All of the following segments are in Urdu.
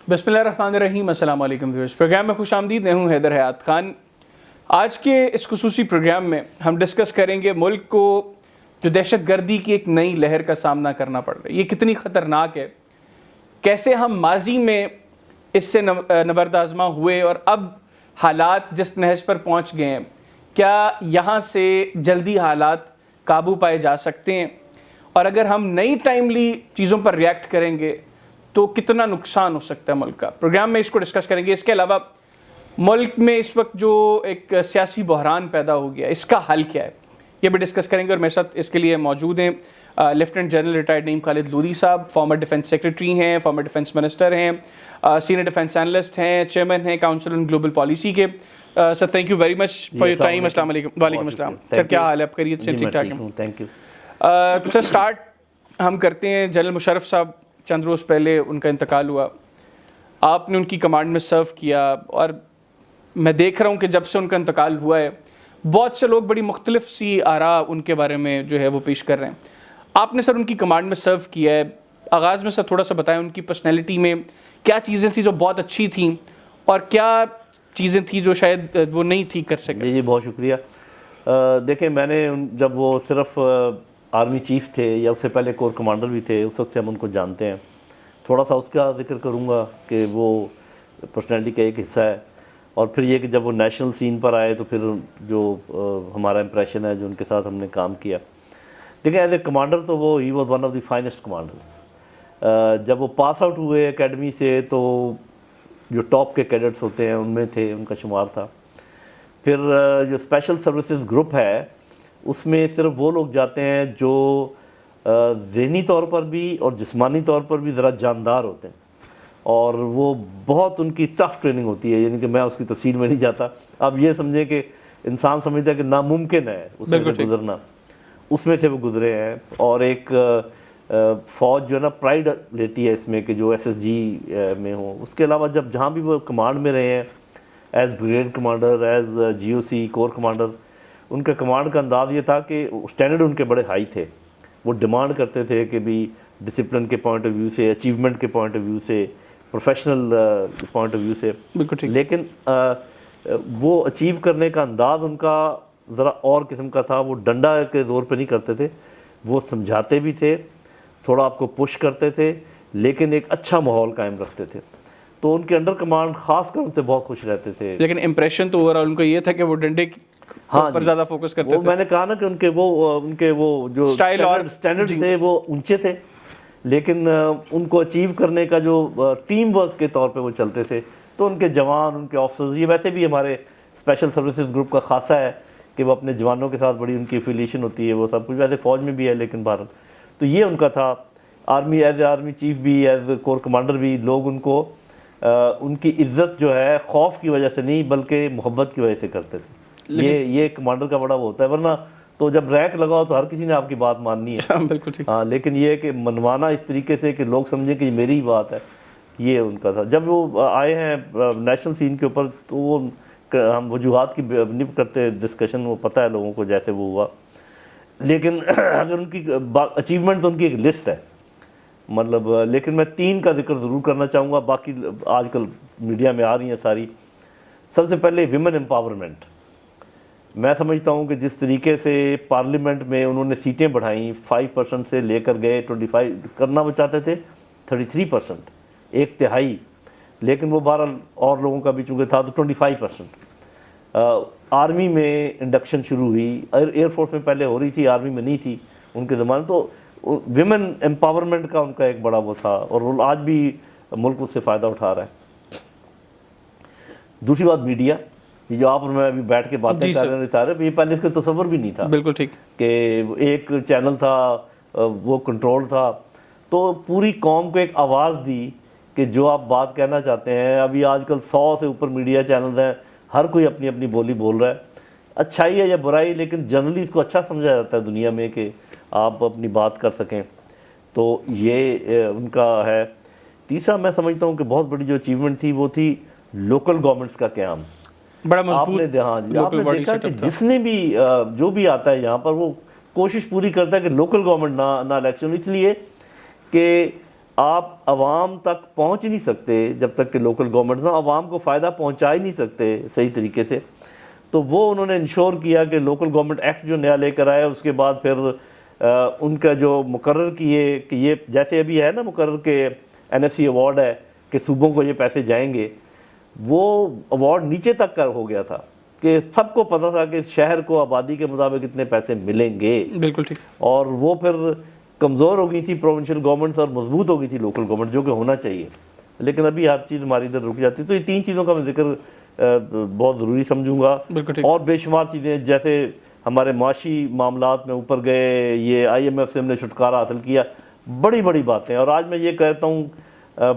بسم اللہ الرحمن الرحیم. السلام علیکم ویورز. پروگرام میں خوش آمدید. میں ہوں حیدر حیات خان. آج کے اس خصوصی پروگرام میں ہم ڈسکس کریں گے ملک کو جو دہشت گردی کی ایک نئی لہر کا سامنا کرنا پڑ رہا ہے, یہ کتنی خطرناک ہے, کیسے ہم ماضی میں اس سے نبرد آزما ہوئے اور اب حالات جس نہج پر پہنچ گئے ہیں, کیا یہاں سے جلدی حالات قابو پائے جا سکتے ہیں, اور اگر ہم نئی ٹائملی چیزوں پر ریئیکٹ کریں گے تو کتنا نقصان ہو سکتا ہے ملک کا. پروگرام میں اس کو ڈسکس کریں گے. اس کے علاوہ ملک میں اس وقت جو ایک سیاسی بحران پیدا ہو گیا, اس کا حل کیا ہے, یہ بھی ڈسکس کریں گے. اور میرے ساتھ اس کے لیے موجود ہیں لیفٹیننٹ جنرل ریٹائرڈ نعیم خالد لودھی صاحب, فارمر ڈیفنس سیکرٹری ہیں, فارمر ڈیفنس منسٹر ہیں, سینئر ڈیفنس اینالسٹ ہیں, چیئرمین ہیں کاؤنسل آن گلوبل پالیسی کے. Sir thank you very much for your time. السلام علیکم. وعلیکم السلام. سر کیا حال ہے, آپ خیریت سے؟ ٹھیک ٹھاک ہیں. Thank you. سر اسٹارٹ ہم کرتے ہیں. جنرل مشرف صاحب چند روز پہلے ان کا انتقال ہوا, آپ نے ان کی کمانڈ میں سرو کیا, اور میں دیکھ رہا ہوں کہ جب سے ان کا انتقال ہوا ہے بہت سے لوگ بڑی مختلف سی آراء ان کے بارے میں جو ہے وہ پیش کر رہے ہیں. آپ نے سر ان کی کمانڈ میں سرو کیا ہے, آغاز میں سر تھوڑا سا بتائیں ان کی پرسنالٹی میں کیا چیزیں تھیں جو بہت اچھی تھیں, اور کیا چیزیں تھیں جو شاید وہ نہیں ٹھیک کر سکے. جی بہت شکریہ. دیکھیں میں نے جب وہ صرف آرمی چیف تھے یا اس سے پہلے کور کمانڈر بھی تھے, اس وقت سے ہم ان کو جانتے ہیں. تھوڑا سا اس کا ذکر کروں گا کہ وہ پرسنالٹی کا ایک حصہ ہے, اور پھر یہ کہ جب وہ نیشنل سین پر آئے تو پھر جو ہمارا امپریشن ہے جو ان کے ساتھ ہم نے کام کیا. دیکھیں ایز اے کمانڈر تو وہ he was one of the finest commanders. جب وہ پاس آؤٹ ہوئے اکیڈمی سے تو جو ٹاپ کے کیڈٹس ہوتے ہیں ان میں تھے, ان کا شمار تھا. پھر جو اسپیشل سروسز گروپ ہے اس میں صرف وہ لوگ جاتے ہیں جو ذہنی طور پر بھی اور جسمانی طور پر بھی ذرا جاندار ہوتے ہیں, اور وہ بہت ان کی ٹف ٹریننگ ہوتی ہے, یعنی کہ میں اس کی تفصیل میں نہیں جاتا. اب یہ سمجھیں کہ انسان سمجھتا ہے کہ ناممکن ہے اس میں سے گزرنا, اس میں سے وہ گزرے ہیں. اور ایک فوج جو ہے نا پرائیڈ لیتی ہے اس میں کہ جو ایس ایس جی میں ہوں. اس کے علاوہ جب جہاں بھی وہ کمانڈ میں رہے ہیں ایز بریگیڈ کمانڈر, ایز جی او سی کور کمانڈر, ان کا کمانڈ کا انداز یہ تھا کہ اسٹینڈرڈ ان کے بڑے ہائی تھے. وہ ڈیمانڈ کرتے تھے کہ بھی ڈسپلن کے پوائنٹ آف ویو سے, اچیومنٹ کے پوائنٹ آف ویو سے, پروفیشنل پوائنٹ آف ویو سے, لیکن وہ اچیو کرنے کا انداز ان کا ذرا اور قسم کا تھا. وہ ڈنڈا کے زور پہ نہیں کرتے تھے, وہ سمجھاتے بھی تھے, تھوڑا آپ کو پش کرتے تھے, لیکن ایک اچھا ماحول قائم رکھتے تھے. تو ان کے انڈر کمانڈ خاص کر ان سے بہت خوش رہتے تھے. لیکن امپریشن تو اوورآل ان کو یہ تھا کہ وہ ڈنڈے پر زیادہ فوکس کرتے تھے. میں نے کہا نا کہ ان کے وہ جو اسٹینڈرڈ تھے وہ اونچے تھے, لیکن ان کو اچیو کرنے کا جو ٹیم ورک کے طور پہ وہ چلتے تھے. تو ان کے جوان, ان کے آفسرز, یہ ویسے بھی ہمارے اسپیشل سروسز گروپ کا خاصہ ہے کہ وہ اپنے جوانوں کے ساتھ بڑی ان کی افیلیشن ہوتی ہے. وہ سب کچھ ویسے فوج میں بھی ہے لیکن بھارت. تو یہ ان کا تھا. Army as A army chief بھی, ایز اے کور کمانڈر بھی, لوگ ان کو ان کی عزت جو ہے خوف کی وجہ سے نہیں بلکہ محبت کی وجہ سے کرتے تھے. یہ کمانڈر کا بڑا وہ ہوتا ہے, ورنہ تو جب رینک لگاؤ تو ہر کسی نے آپ کی بات ماننی ہے. بالکل ٹھیک. ہاں, لیکن یہ کہ منوانا اس طریقے سے کہ لوگ سمجھیں کہ یہ میری ہی بات ہے, یہ ان کا تھا. جب وہ آئے ہیں نیشنل سین کے اوپر تو وہ ہم وجوہات کی نہیں کرتے ڈسکشن, وہ پتہ ہے لوگوں کو جیسے وہ ہوا. لیکن اگر ان کی اچیومنٹ تو ان کی ایک لسٹ ہے مطلب, لیکن میں 3 کا ذکر ضرور کرنا چاہوں گا, باقی آج کل میڈیا میں آ رہی ہیں ساری. سب سے پہلے ویمن امپاورمنٹ. میں سمجھتا ہوں کہ جس طریقے سے پارلیمنٹ میں انہوں نے سیٹیں بڑھائیں 5% سے لے کر گئے 25, کرنا وہ چاہتے تھے 33%, 1/3, لیکن وہ بہرحال اور لوگوں کا بھی چونکہ تھا تو 25%. آرمی میں انڈکشن شروع ہوئی, ایئر فورس میں پہلے ہو رہی تھی, آرمی میں نہیں تھی ان کے زمانے. تو ویمن امپاورمنٹ کا ان کا ایک بڑا وہ تھا, اور آج بھی ملک اس سے فائدہ اٹھا رہا ہے. دوسری بات میڈیا, یہ جو آپ اور میں ابھی بیٹھ کے باتیں کر رہے ہیں, یہ پہلے اس کا تصور بھی نہیں تھا. بالکل ٹھیک. کہ ایک چینل تھا وہ کنٹرول تھا, تو پوری قوم کو ایک آواز دی کہ جو آپ بات کہنا چاہتے ہیں. ابھی آج کل 100 سے اوپر میڈیا چینلز ہیں, ہر کوئی اپنی اپنی بولی بول رہا ہے, اچھائی ہے یا برائی, لیکن جنرلی اس کو اچھا سمجھا جاتا ہے دنیا میں کہ آپ اپنی بات کر سکیں. تو یہ ان کا ہے. تیسرا میں سمجھتا ہوں کہ بہت بڑی جو اچیومنٹ تھی وہ تھی لوکل گورنمنٹس کا قیام. بڑا مضبوط. آپ نے دیکھا کہ جس نے بھی جو بھی آتا ہے یہاں پر وہ کوشش پوری کرتا ہے کہ لوکل گورنمنٹ نہ الیکشن, اس لیے کہ آپ عوام تک پہنچ ہی نہیں سکتے جب تک کہ لوکل گورنمنٹ نہ عوام کو فائدہ پہنچا ہی نہیں سکتے صحیح طریقے سے. تو وہ انہوں نے انشور کیا کہ لوکل گورنمنٹ ایکٹ جو نیا لے کر آیا اس کے بعد پھر ان کا جو مقرر کیے کہ یہ جیسے ابھی ہے نا مقرر کہ NFC ایوارڈ ہے کہ صوبوں کو یہ پیسے جائیں گے, وہ ایوارڈ نیچے تک کا ہو گیا تھا کہ سب کو پتہ تھا کہ شہر کو آبادی کے مطابق اتنے پیسے ملیں گے. بالکل ٹھیک. اور وہ پھر کمزور ہو گئی تھی پروونشل گورنمنٹس اور مضبوط ہو گئی تھی لوکل گورنمنٹ, جو کہ ہونا چاہیے, لیکن ابھی ہر چیز ہماری ادھر رک جاتی ہے. تو یہ 3 چیزوں کا میں ذکر بہت ضروری سمجھوں گا. اور بے شمار چیزیں جیسے ہمارے معاشی معاملات میں اوپر گئے, یہ IMF سے ہم نے چھٹکارا حاصل کیا, بڑی بڑی باتیں. اور آج میں یہ کہتا ہوں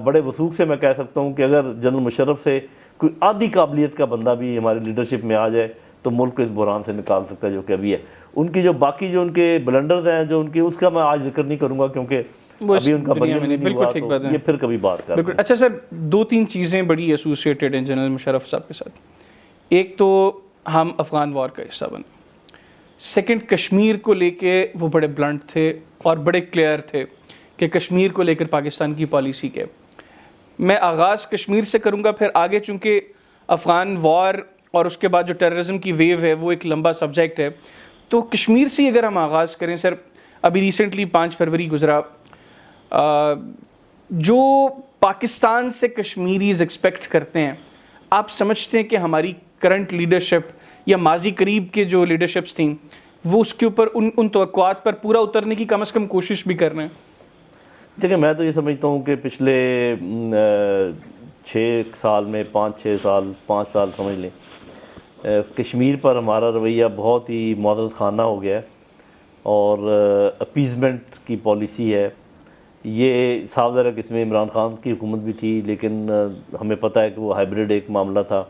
بڑے وثوق سے میں کہہ سکتا ہوں کہ اگر جنرل مشرف سے کوئی آدھی قابلیت کا بندہ بھی ہماری لیڈرشپ میں آ جائے تو ملک کو اس بحران سے نکال سکتا ہے جو کہ ابھی ہے. ان کی جو باقی جو ان کے بلنڈرز ہیں جو ان کی, اس کا میں آج ذکر نہیں کروں گا کیونکہ ابھی ان کا بجٹ نہیں ہوا, تو یہ پھر کبھی بات کریں گے. اچھا سر, 2-3 چیزیں بڑی ایسوسیٹڈ ہیں جنرل مشرف صاحب کے ساتھ. ایک تو ہم افغان وار کا حصہ بنے, سیکنڈ کشمیر کو لے کے وہ بڑے بلنٹ تھے اور بڑے کلیئر تھے کہ کشمیر کو لے کر پاکستان کی پالیسی کے. میں آغاز کشمیر سے کروں گا, پھر آگے چونکہ افغان وار اور اس کے بعد جو ٹیررزم کی ویو ہے وہ ایک لمبا سبجیکٹ ہے. تو کشمیر سے اگر ہم آغاز کریں سر, ابھی ریسنٹلی 5 فروری گزرا, جو پاکستان سے کشمیریز ایکسپیکٹ کرتے ہیں, آپ سمجھتے ہیں کہ ہماری کرنٹ لیڈرشپ یا ماضی قریب کے جو لیڈرشپس تھیں وہ اس کے اوپر ان توقعات پر پورا اترنے کی کم از کم کوشش بھی کر رہے ہیں؟ دیکھیں میں تو یہ سمجھتا ہوں کہ پچھلے 6 سال میں 5 سال سمجھ لیں, کشمیر پر ہمارا رویہ بہت ہی معزز خانہ ہو گیا ہے اور اپیزمنٹ کی پالیسی ہے. یہ صاف ظاہر ہے کہ اس میں عمران خان کی حکومت بھی تھی, لیکن ہمیں پتہ ہے کہ وہ ہائبرڈ ایک معاملہ تھا.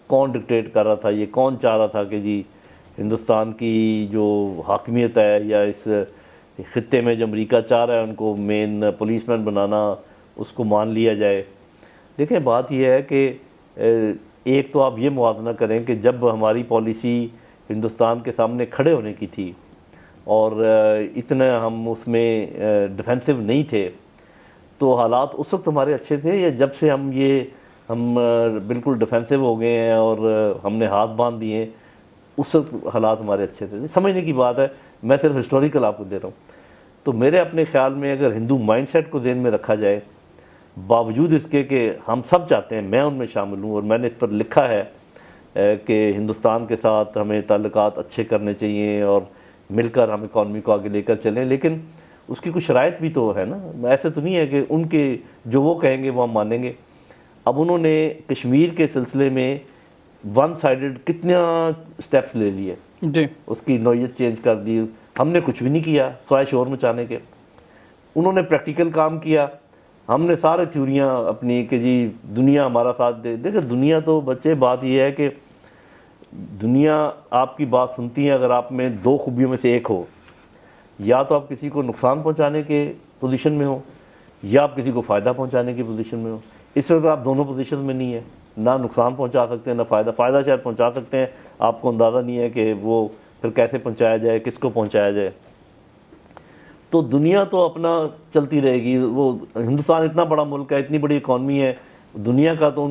کون ڈکٹیٹ کر رہا تھا, یہ کون چاہ رہا تھا کہ جی ہندوستان کی جو حاکمیت ہے یا اس خطے میں جو امریکہ چاہ رہا ہے ان کو مین پولیس مین بنانا, اس کو مان لیا جائے. دیکھیں بات یہ ہے کہ ایک تو آپ یہ موازنہ کریں کہ جب ہماری پالیسی ہندوستان کے سامنے کھڑے ہونے کی تھی اور اتنا ہم اس میں ڈیفینسو نہیں تھے, تو حالات اس وقت ہمارے اچھے تھے, یا جب سے ہم بالکل ڈیفینسو ہو گئے ہیں اور ہم نے ہاتھ باندھ دیے ہیں اس وقت حالات ہمارے اچھے تھے؟ سمجھنے کی بات ہے, میں صرف ہسٹوریکل آپ کو دے رہا ہوں. تو میرے اپنے خیال میں اگر ہندو مائنڈ سیٹ کو ذہن میں رکھا جائے, باوجود اس کے کہ ہم سب چاہتے ہیں, میں ان میں شامل ہوں اور میں نے اس پر لکھا ہے کہ ہندوستان کے ساتھ ہمیں تعلقات اچھے کرنے چاہیے اور مل کر ہم اکانومی کو آگے لے کر چلیں, لیکن اس کی کچھ شرائط بھی تو ہے نا. ایسے تو نہیں ہے کہ ان کے جو وہ کہیں گے وہ ہم مانیں گے. اب انہوں نے کشمیر کے سلسلے میں ون سائیڈڈ کتنا سٹیپس لے لیے جی, اس کی نوعیت چینج کر دی. ہم نے کچھ بھی نہیں کیا سوائے شور مچانے کے. انہوں نے پریکٹیکل کام کیا, ہم نے سارے تھیوریاں اپنی کہ جی دنیا ہمارا ساتھ دے. دیکھیں دنیا تو بچے, بات یہ ہے کہ دنیا آپ کی بات سنتی ہے اگر آپ میں 2 خوبیوں میں سے ایک ہو, یا تو آپ کسی کو نقصان پہنچانے کے پوزیشن میں ہو یا آپ کسی کو فائدہ پہنچانے کی پوزیشن میں ہو. اس وقت آپ دونوں پوزیشن میں نہیں ہیں, نہ نقصان پہنچا سکتے ہیں نہ فائدہ شاید پہنچا سکتے ہیں, آپ کو اندازہ نہیں ہے کہ وہ پھر کیسے پہنچایا جائے, کس کو پہنچایا جائے. تو دنیا تو اپنا چلتی رہے گی. وہ ہندوستان اتنا بڑا ملک ہے, اتنی بڑی اکانومی ہے دنیا کا, تو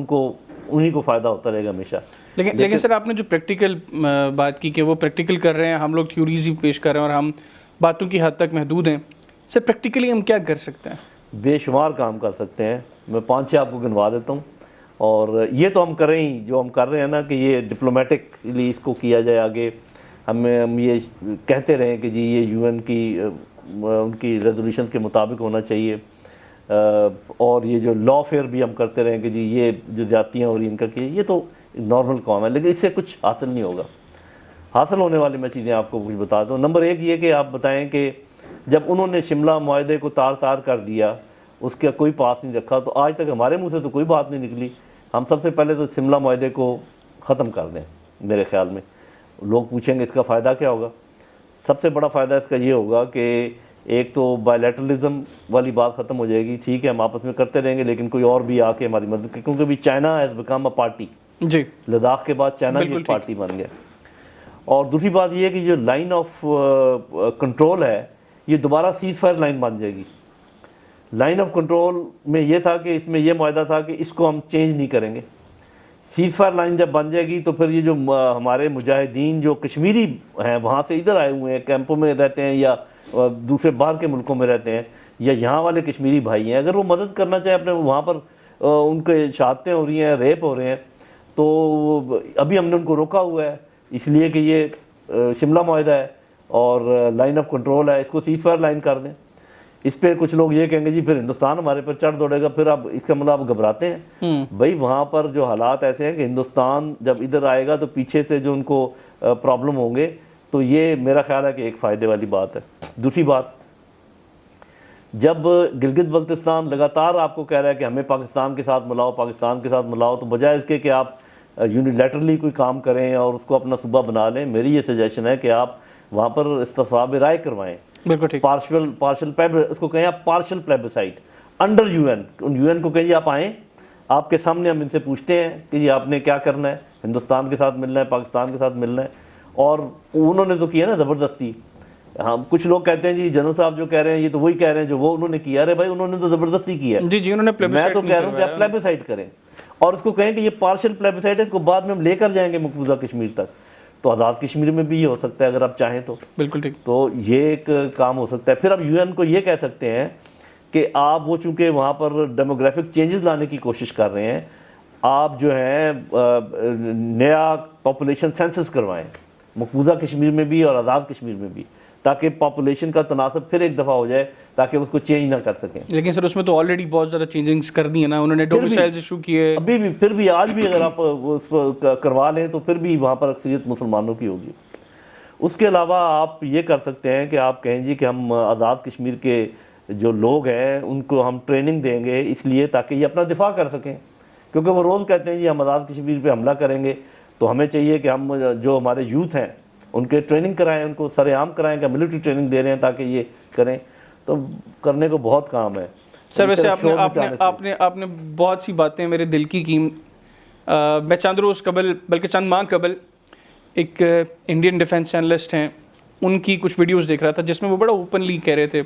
انہیں کو فائدہ ہوتا رہے گا ہمیشہ. لیکن سر آپ نے جو پریکٹیکل بات کی کہ وہ پریکٹیکل کر رہے ہیں, ہم لوگ تھیوریز ہی پیش کر رہے ہیں اور ہم باتوں کی حد تک محدود ہیں. سر پریکٹیکلی ہم کیا کر سکتے ہیں؟ بے شمار کام کر سکتے ہیں. میں 5-6 آپ کو گنوا دیتا ہوں. اور یہ تو ہم کریں ہی, جو ہم کر رہے ہیں نا کہ یہ ڈپلومیٹکلی اس کو کیا جائے آگے. ہم یہ کہتے رہیں کہ جی یہ UN کی ان کی ریزولوشن کے مطابق ہونا چاہیے, اور یہ جو لا فیئر بھی ہم کرتے رہیں کہ جی یہ جو جاتیاں ہو رہی ان کا کہ یہ تو نارمل کام ہے, لیکن اس سے کچھ حاصل نہیں ہوگا. حاصل ہونے والی میں چیزیں آپ کو کچھ بتا دوں. نمبر 1 یہ کہ آپ بتائیں کہ جب انہوں نے شملہ معاہدے کو تار کر دیا, اس کا کوئی پاس نہیں رکھا, تو آج تک ہمارے منہ سے تو کوئی بات نہیں نکلی. ہم سب سے پہلے تو شملہ معاہدے کو ختم کر دیں. میرے خیال میں لوگ پوچھیں گے اس کا فائدہ کیا ہوگا. سب سے بڑا فائدہ اس کا یہ ہوگا کہ ایک تو بائیلیٹرلزم والی بات ختم ہو جائے گی. ٹھیک ہے ہم آپس میں کرتے رہیں گے, لیکن کوئی اور بھی آ کے ہماری مدد کرے, کیونکہ ابھی China has become a party. جی, لداخ کے بعد چائنا بھی ایک پارٹی بن گیا. اور دوسری بات یہ ہے کہ جو لائن آف کنٹرول ہے یہ دوبارہ سیز فائر لائن بن جائے گی. لائن آف کنٹرول میں یہ تھا کہ اس میں یہ معاہدہ تھا کہ اس کو ہم چینج نہیں کریں گے. سیز فائر لائن جب بن جائے گی تو پھر یہ جو ہمارے مجاہدین جو کشمیری ہیں وہاں سے ادھر آئے ہوئے ہیں, کیمپوں میں رہتے ہیں یا دوسرے باہر کے ملکوں میں رہتے ہیں, یا یہاں والے کشمیری بھائی ہیں, اگر وہ مدد کرنا چاہیں اپنے وہاں پر ان کے شہادتیں ہو رہی ہیں, ریپ ہو رہے ہیں, تو ابھی ہم نے ان کو روکا ہوا ہے اس لیے کہ یہ شملہ معاہدہ ہے اور لائن آف کنٹرول ہے, اس کو سیز فائر لائن کر دیں. اس پہ کچھ لوگ یہ کہیں گے جی پھر ہندوستان ہمارے پر چڑھ دوڑے گا, پھر اب اس کا مطلب آپ گھبراتے ہیں. بھائی وہاں پر جو حالات ایسے ہیں کہ ہندوستان جب ادھر آئے گا تو پیچھے سے جو ان کو پرابلم ہوں گے, تو یہ میرا خیال ہے کہ ایک فائدے والی بات ہے. دوسری بات, جب گلگت بلتستان لگاتار آپ کو کہہ رہا ہے کہ ہمیں پاکستان کے ساتھ ملاؤ, پاکستان کے ساتھ ملاؤ, تو بجائے اس کے کہ آپ یونیلیٹرلی کوئی کام کریں اور اس کو اپنا صوبہ بنا لیں, میری یہ سجیشن ہے کہ آپ وہاں پر استصواب رائے کروائیں. بالکل ٹھیک. پارشل اس کو کہیں آپ پارشل پلیبسائٹ انڈر یو این کو کہیں جی آپ آئیں, آپ کے سامنے ہم ان سے پوچھتے ہیں کہ جی آپ نے کیا کرنا ہے, ہندوستان کے ساتھ ملنا ہے, پاکستان کے ساتھ ملنا ہے. اور انہوں نے تو کیا نا زبردستی. ہم کچھ لوگ کہتے ہیں جی جنرل صاحب جو کہہ رہے ہیں یہ تو وہی کہہ رہے ہیں جو وہ انہوں نے کیا. ارے بھائی انہوں نے تو زبردستی کیا ہے. جی انہوں نے میں تو کہہ رہا ہوں کہ آپ پلیبسائٹ کریں اور اس کو کہیں کہ یہ پارشل پلیبسائٹ ہے, اس کو بعد میں ہم لے کر جائیں گے مقبوضہ کشمیر تک, تو آزاد کشمیر میں بھی یہ ہو سکتا ہے اگر آپ چاہیں تو. بالکل ٹھیک. تو یہ ایک کام ہو سکتا ہے. پھر آپ یو این کو یہ کہہ سکتے ہیں کہ آپ وہ چونکہ وہاں پر ڈیموگرافک چینجز لانے کی کوشش کر رہے ہیں, آپ جو ہیں نیا پاپولیشن سینسس کروائیں مقبوضہ کشمیر میں بھی اور آزاد کشمیر میں بھی, تاکہ پاپولیشن کا تناسب پھر ایک دفعہ ہو جائے تاکہ اس کو چینج نہ کر سکیں. لیکن سر اس میں تو آلریڈی بہت زیادہ چینجنگز کر دی ہیں نا انہوں نے, ڈومیسائلز ایشو کیے ابھی بھی, پھر بھی آج بھی اگر آپ کروا لیں تو پھر بھی وہاں پر اکثریت مسلمانوں کی ہوگی. اس کے علاوہ آپ یہ کر سکتے ہیں کہ آپ کہیں جی کہ ہم آزاد کشمیر کے جو لوگ ہیں ان کو ہم ٹریننگ دیں گے اس لیے تاکہ یہ اپنا دفاع کر سکیں, کیونکہ وہ روز کہتے ہیں جی ہم آزاد کشمیر پہ حملہ کریں گے, تو ہمیں چاہیے کہ ہم جو ہمارے یوتھ ہیں ان کے ٹریننگ کرائیں, ان کو سر عام کرائیں کہ ملٹری ٹریننگ دے رہے ہیں تاکہ یہ کریں. تو کرنے کو بہت کام ہے. سر ویسے آپ نے بہت سی باتیں میرے دل کی. میں چند روز قبل بلکہ چند ماہ قبل ایک انڈین ڈیفنس اینالسٹ ہیں, ان کی کچھ ویڈیوز دیکھ رہا تھا جس میں وہ بڑا اوپنلی کہہ رہے تھے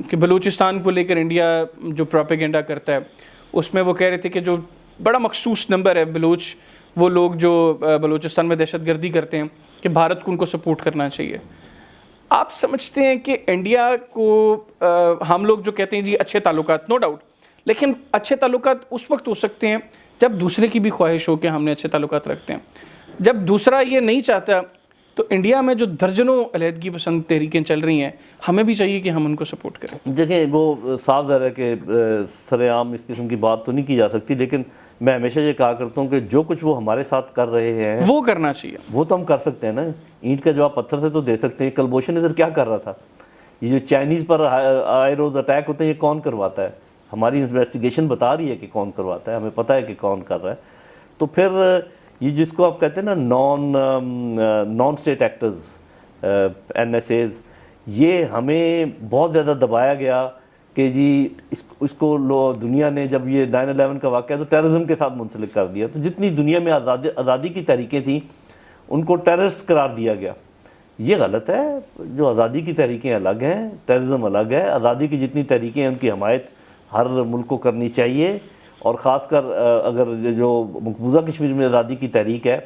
کہ بلوچستان کو لے کر انڈیا جو پروپیگنڈا کرتا ہے اس میں وہ کہہ رہے تھے کہ جو بڑا مخصوص نمبر ہے بلوچ, وہ لوگ جو بلوچستان میں دہشت گردی کرتے ہیں کہ بھارت کو ان کو سپورٹ کرنا چاہیے. آپ سمجھتے ہیں کہ انڈیا کو ہم لوگ جو کہتے ہیں جی اچھے تعلقات, نو ڈاؤٹ, لیکن اچھے تعلقات اس وقت ہو سکتے ہیں جب دوسرے کی بھی خواہش ہو کہ ہم نے اچھے تعلقات رکھتے ہیں. جب دوسرا یہ نہیں چاہتا تو انڈیا میں جو درجنوں علیحدگی پسند تحریکیں چل رہی ہیں ہمیں بھی چاہیے کہ ہم ان کو سپورٹ کریں. دیکھیں وہ صاف ظاہر ہے کہ سر عام اس قسم کی بات تو نہیں کی جا سکتی, لیکن میں ہمیشہ یہ کہا کرتا ہوں کہ جو کچھ وہ ہمارے ساتھ کر رہے ہیں وہ کرنا چاہیے, وہ تو ہم کر سکتے ہیں نا. اینٹ کا جواب پتھر سے تو دے سکتے ہیں. کلبھوشن ادھر کیا کر رہا تھا, یہ جو چائنیز پر آئے روز اٹیک ہوتے ہیں یہ کون کرواتا ہے؟ ہماری انویسٹیگیشن بتا رہی ہے کہ کون کرواتا ہے, ہمیں پتہ ہے کہ کون کر رہا ہے. تو پھر یہ جس کو آپ کہتے ہیں نا non state actors, N S As, یہ ہمیں بہت زیادہ دبایا گیا کہ جی اس کو دنیا نے جب یہ 9/11 کا واقعہ تو ٹیررزم کے ساتھ منسلک کر دیا. تو جتنی دنیا میں آزادی کی تحریکیں تھیں ان کو ٹیررسٹ قرار دیا گیا. یہ غلط ہے. جو آزادی کی تحریکیں الگ ہیں, ٹیررزم الگ ہے. آزادی کی جتنی تحریکیں ہیں ان کی حمایت ہر ملک کو کرنی چاہیے, اور خاص کر اگر جو مقبوضہ کشمیر میں آزادی کی تحریک ہے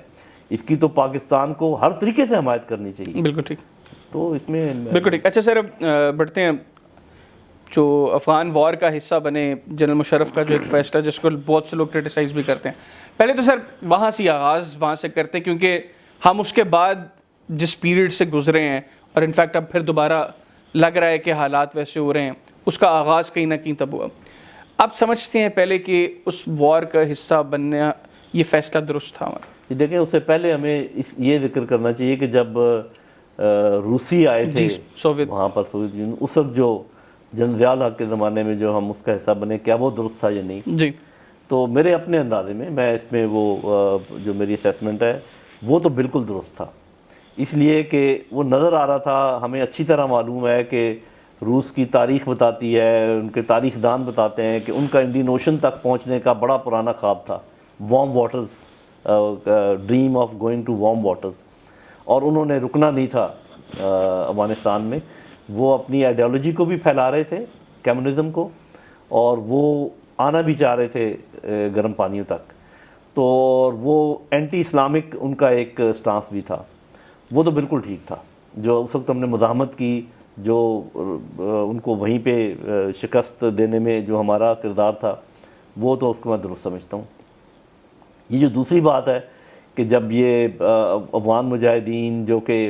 اس کی تو پاکستان کو ہر طریقے سے حمایت کرنی چاہیے. بالکل ٹھیک. تو اس میں بالکل ٹھیک. اچھا سر بڑھتے ہیں, جو افغان وار کا حصہ بنے جنرل مشرف کا جو ایک فیصلہ جس کو بہت سے لوگ کرٹیسائز بھی کرتے ہیں, پہلے تو سر وہاں سے آغاز وہاں سے کرتے ہیں کیونکہ ہم اس کے بعد جس پیریڈ سے گزرے ہیں اور انفیکٹ اب پھر دوبارہ لگ رہا ہے کہ حالات ویسے ہو رہے ہیں, اس کا آغاز کہیں نہ کہیں تب ہوا. آپ سمجھتے ہیں پہلے کہ اس وار کا حصہ بننا یہ فیصلہ درست تھا ہمارا؟ دیکھیں اس سے پہلے ہمیں یہ ذکر کرنا چاہیے کہ جب روسی آئے تھے وہاں پر سوویت یونین, اس وقت جو جنرل ضیاء الحق کے زمانے میں جو ہم اس کا حصہ بنے, کیا وہ درست تھا یا نہیں؟ جی تو میرے اپنے اندازے میں اس میں وہ جو میری اسیسمنٹ ہے وہ تو بالکل درست تھا, اس لیے کہ وہ نظر آ رہا تھا. ہمیں اچھی طرح معلوم ہے کہ روس کی تاریخ بتاتی ہے, ان کے تاریخ دان بتاتے ہیں کہ ان کا انڈین اوشن تک پہنچنے کا بڑا پرانا خواب تھا, warm waters, dream of going to warm waters, اور انہوں نے رکنا نہیں تھا افغانستان میں. وہ اپنی آئیڈیالوجی کو بھی پھیلا رہے تھے کمیونزم کو، اور وہ آنا بھی چاہ رہے تھے گرم پانیوں تک. تو وہ اینٹی اسلامک ان کا ایک سٹانس بھی تھا، وہ تو بالکل ٹھیک تھا. جو اس وقت ہم نے مزاحمت کی، جو ان کو وہیں پہ شکست دینے میں جو ہمارا کردار تھا، وہ تو اس کو میں درست سمجھتا ہوں. یہ جو دوسری بات ہے کہ جب یہ افغان مجاہدین جو کہ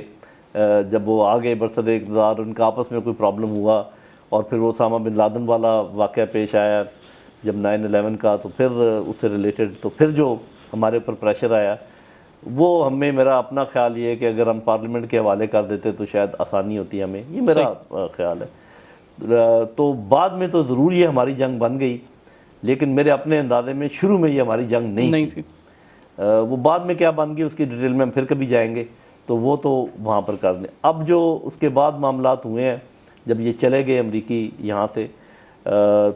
جب وہ آگے برسر اقتدار، ان کا آپس میں کوئی پرابلم ہوا، اور پھر وہ اسامہ بن لادن والا واقعہ پیش آیا جب 9/11 کا، تو پھر اس سے ریلیٹڈ تو پھر جو ہمارے اوپر پریشر آیا، وہ ہمیں، میرا اپنا خیال یہ ہے کہ اگر ہم پارلیمنٹ کے حوالے کر دیتے تو شاید آسانی ہوتی ہمیں، یہ میرا خیال ہے. تو بعد میں تو ضرور یہ ہماری جنگ بن گئی، لیکن میرے اپنے اندازے میں شروع میں یہ ہماری جنگ نہیں تھی. وہ بعد میں کیا بن گئی اس کی ڈیٹیل میں ہم پھر کبھی جائیں گے، تو وہ تو وہاں پر کر دیں. اب جو اس کے بعد معاملات ہوئے ہیں، جب یہ چلے گئے امریکی یہاں سے،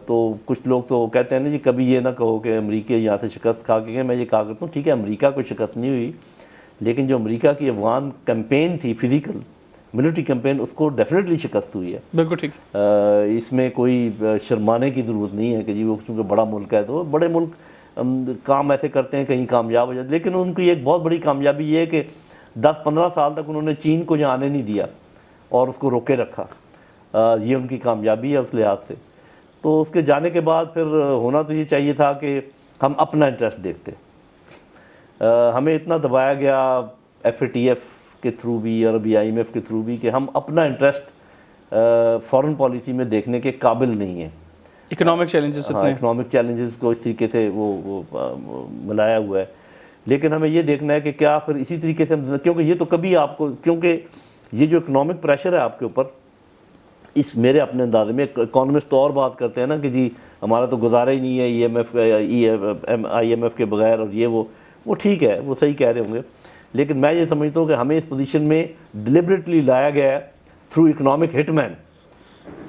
تو کچھ لوگ تو کہتے ہیں نا جی کبھی یہ نہ کہو کہ امریکہ یہاں سے شکست کھا کے گئے. میں یہ کہا کرتا ہوں ٹھیک ہے امریکہ کو شکست نہیں ہوئی، لیکن جو امریکہ کی افغان کیمپین تھی، فزیکل ملٹری کیمپین، اس کو ڈیفینیٹلی شکست ہوئی ہے. بالکل ٹھیک. اس میں کوئی شرمانے کی ضرورت نہیں ہے کہ جی وہ چونکہ بڑا ملک ہے تو بڑے ملک کام ایسے کرتے ہیں کہیں کامیاب ہو جاتے. لیکن ان کی ایک بہت بڑی کامیابی یہ ہے کہ 10-15 سال تک انہوں نے چین کو یہاں آنے نہیں دیا اور اس کو روکے رکھا. یہ ان کی کامیابی ہے اس لحاظ سے. تو اس کے جانے کے بعد پھر ہونا تو یہ چاہیے تھا کہ ہم اپنا انٹرسٹ دیکھتے. ہمیں اتنا دبایا گیا FATF کے تھرو بھی اور ابھی IMF کے تھرو بھی کہ ہم اپنا انٹرسٹ فارن پالیسی میں دیکھنے کے قابل نہیں ہیں. اکنامک چیلنجز اتنے ہیں. اکنامک چیلنجز کو اس طریقے سے وہ ملایا ہوا ہے. لیکن ہمیں یہ دیکھنا ہے کہ کیا پھر اسی طریقے سے کیونکہ یہ تو کبھی آپ کو، کیونکہ یہ جو اکنامک پریشر ہے آپ کے اوپر، اس میرے اپنے اندازے میں اکانومسٹ تو اور بات کرتے ہیں نا کہ جی ہمارا تو گزارا ہی نہیں ہے IMF کے بغیر، اور یہ وہ ٹھیک ہے، وہ صحیح کہہ رہے ہوں گے. لیکن میں یہ سمجھتا ہوں کہ ہمیں اس پوزیشن میں ڈیلیبریٹلی لایا گیا ہے تھرو اکنامک ہٹ مین.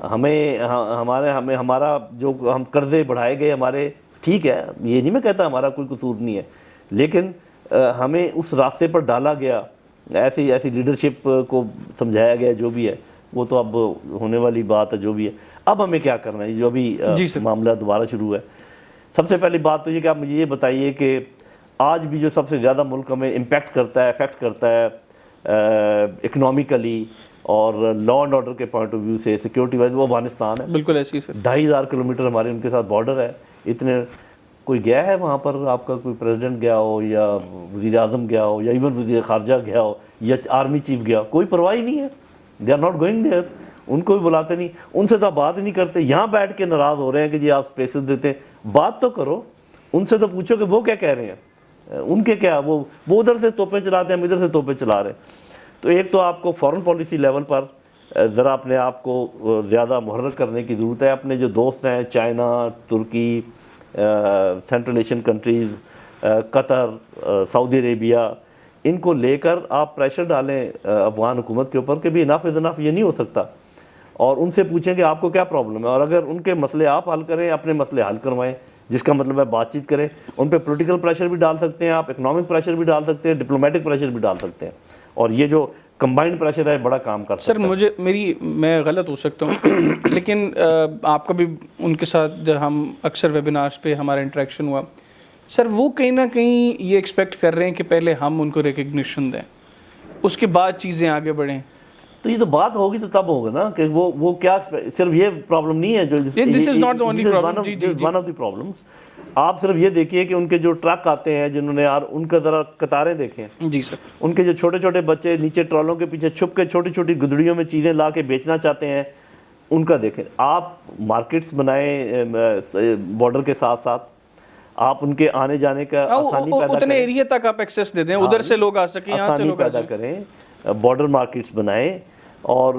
ہمارا جو ہم قرضے بڑھائے گئے ہمارے، ٹھیک ہے، یہ نہیں میں کہتا ہمارا کوئی قصور نہیں ہے، لیکن ہمیں اس راستے پر ڈالا گیا، ایسی لیڈرشپ کو سمجھایا گیا. جو بھی ہے وہ تو اب ہونے والی بات ہے جو بھی ہے. اب ہمیں کیا کرنا ہے جو ابھی معاملہ دوبارہ شروع ہے. سب سے پہلی بات تو یہ کہ آپ مجھے یہ بتائیے کہ آج بھی جو سب سے زیادہ ملک ہمیں امپیکٹ کرتا ہے، افیکٹ کرتا ہے اکنامیکلی اور لا اینڈ آرڈر کے پوائنٹ آف ویو سے، سیکیورٹی وائز، وہ افغانستان ہے. بالکل ایسی سر. 2500 کلومیٹر ہمارے ان کے ساتھ بارڈر ہے. اتنے کوئی گیا ہے وہاں پر؟ آپ کا کوئی پریزیڈنٹ گیا ہو یا وزیر اعظم گیا ہو یا ایون وزیر خارجہ گیا ہو یا آرمی چیف گیا ہو؟ کوئی پرواہ ہی نہیں ہے. They are not going there. ان کو بھی بلاتے نہیں، ان سے تو بات ہی نہیں کرتے. یہاں بیٹھ کے ناراض ہو رہے ہیں کہ جی آپ اسپیسز دیتے ہیں. بات تو کرو، ان سے تو پوچھو کہ وہ کیا کہہ رہے ہیں، ان کے کیا، وہ ادھر سے توپیں چلاتے ہیں، ہم ادھر سے توپیں چلا رہے ہیں. تو ایک تو آپ کو فارن پالیسی لیول پر ذرا اپنے آپ کو زیادہ محرک کرنے کی ضرورت ہے. اپنے جو دوست ہیں چائنا، ترکی، سینٹرل ایشین کنٹریز، قطر، سعودی عربیہ، ان کو لے کر آپ پریشر ڈالیں افغان حکومت کے اوپر کہ بھی انف از انف، یہ نہیں ہو سکتا. اور ان سے پوچھیں کہ آپ کو کیا پرابلم ہے، اور اگر ان کے مسئلے آپ حل کریں، اپنے مسئلے حل کروائیں، جس کا مطلب ہے بات چیت کریں. ان پہ پولیٹیکل پریشر بھی ڈال سکتے ہیں آپ، اکنامک پریشر بھی ڈال سکتے ہیں، ڈپلومیٹک پریشر بھی ڈال سکتے ہیں. اور یہ جو کمبائنڈ پریشر ہے بڑا کام کر سکتا ہے. سر میں غلط ہو سکتا ہوں لیکن آپ کا بھی ان کے ساتھ ہم اکثر ویبینارز پہ ہمارا انٹریکشن ہوا. سر وہ کہیں نہ کہیں یہ ایکسپیکٹ کر رہے ہیں کہ پہلے ہم ان کو ریکگنیشن دیں، اس کے بعد چیزیں آگے بڑھیں. تو یہ تو بات ہوگی تو تب ہوگا نا کہ وہ کیا، صرف یہ پرابلم نہیں ہے جو this is not the only problem. One of the problems. آپ صرف یہ دیکھیے کہ ان کے جو ٹرک آتے ہیں جنہوں نے، یار ان کا ذرا قطاریں دیکھیں. جی سر. ان کے جو چھوٹے چھوٹے بچے نیچے ٹرالوں کے پیچھے چھپ کے چھوٹی چھوٹی گدڑیوں میں چیزیں لا کے بیچنا چاہتے ہیں، ان کا دیکھیں. آپ مارکیٹس بنائیں بارڈر کے ساتھ ساتھ، آپ ان کے آنے جانے کا آسانی پیدا کریں، اتنے ایریا تک آپ ایکسیس دے دیں، ادھر سے لوگ آ سکیں، یہاں سے لوگ پیدا کریں. بارڈر مارکیٹس بنائیں اور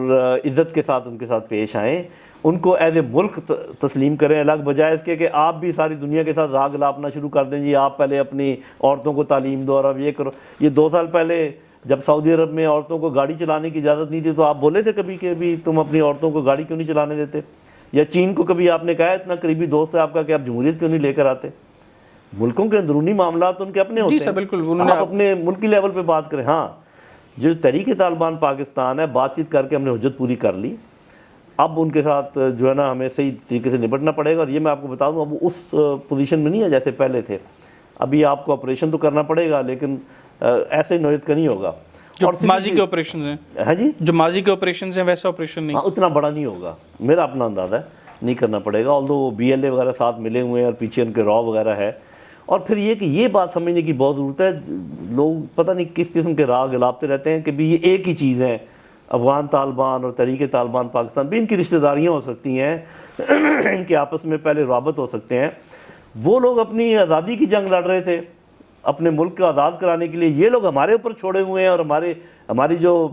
عزت کے ساتھ ان کے ساتھ پیش آئیں. ان کو ایز اے ملک تسلیم کریں، الگ بجائے اس کے کہ آپ بھی ساری دنیا کے ساتھ راگ لاپنا شروع کر دیں. جی آپ پہلے اپنی عورتوں کو تعلیم دو اور اب یہ کرو. یہ 2 سال پہلے جب سعودی عرب میں عورتوں کو گاڑی چلانے کی اجازت نہیں تھی تو آپ بولے تھے کبھی کہ بھی تم اپنی عورتوں کو گاڑی کیوں نہیں چلانے دیتے؟ یا چین کو کبھی آپ نے کہا اتنا قریبی دوست ہے آپ کا کہ آپ جمہوریت کیوں نہیں لے کر آتے؟ ملکوں کے اندرونی معاملات ان کے اپنے ہوتے ہیں. بالکل آپ اپنے ملکی لیول پہ بات کریں. ہاں جو تحریک طالبان پاکستان ہے، بات چیت کر کے ہم نے حجت پوری کر لی. اب ان کے ساتھ جو ہے نا ہمیں صحیح طریقے سے نپٹنا پڑے گا. اور یہ میں آپ کو بتا دوں اب اس پوزیشن میں نہیں ہے جیسے پہلے تھے. ابھی آپ کو آپریشن تو کرنا پڑے گا لیکن ایسے نوعیت کا نہیں ہوگا. جو ماضی کے آپریشنز ہیں, ہاں جی, جو ماضی کے آپریشنز ہیں ویسا آپریشن نہیں, اتنا بڑا نہیں ہوگا, میرا اپنا اندازہ ہے نہیں کرنا پڑے گا. آلدو بی ایل اے وغیرہ ساتھ ملے ہوئے ہیں اور پیچھے ان کے را وغیرہ ہے. اور پھر یہ کہ یہ بات سمجھنے کی بہت ضرورت ہے, لوگ پتہ نہیں کس قسم کے راگ گلاپتے رہتے ہیں کہ بھی یہ ایک ہی چیز ہے, افغان طالبان اور تحریک طالبان پاکستان بھی ان کی رشتہ داریاں ہو سکتی ہیں, ان کے آپس میں پہلے روابط ہو سکتے ہیں. وہ لوگ اپنی آزادی کی جنگ لڑ رہے تھے اپنے ملک کو آزاد کرانے کے لیے, یہ لوگ ہمارے اوپر چھوڑے ہوئے ہیں اور ہماری جو